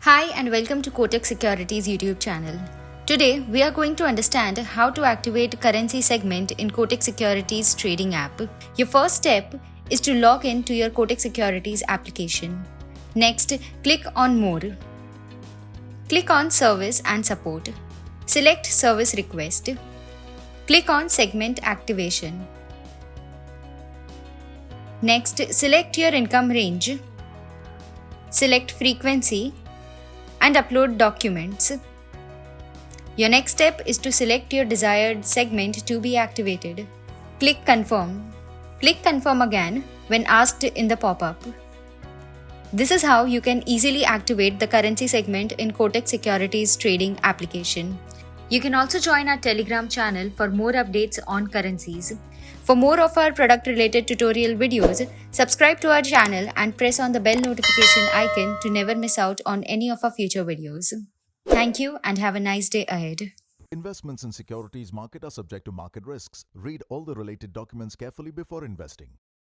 Hi and welcome to Kotak Securities YouTube channel. Today we are going to understand how to activate currency segment in Kotak Securities Trading App. Your first step is to log in to your Kotak Securities application. Next, click on More. Click on Service and Support. Select Service Request. Click on Segment Activation. Next, select your income range. Select Frequency and upload documents. Your next step is to select your desired segment to be activated. Click Confirm. Click Confirm again when asked in the pop-up. This is how you can easily activate the currency segment in Kotak Securities Trading application. You can also join our Telegram channel for more updates on currencies. For more of our product-related tutorial videos, subscribe to our channel and press on the bell notification icon to never miss out on any of our future videos. Thank you and have a nice day ahead. Investments in securities market are subject to market risks. Read all the related documents carefully before investing.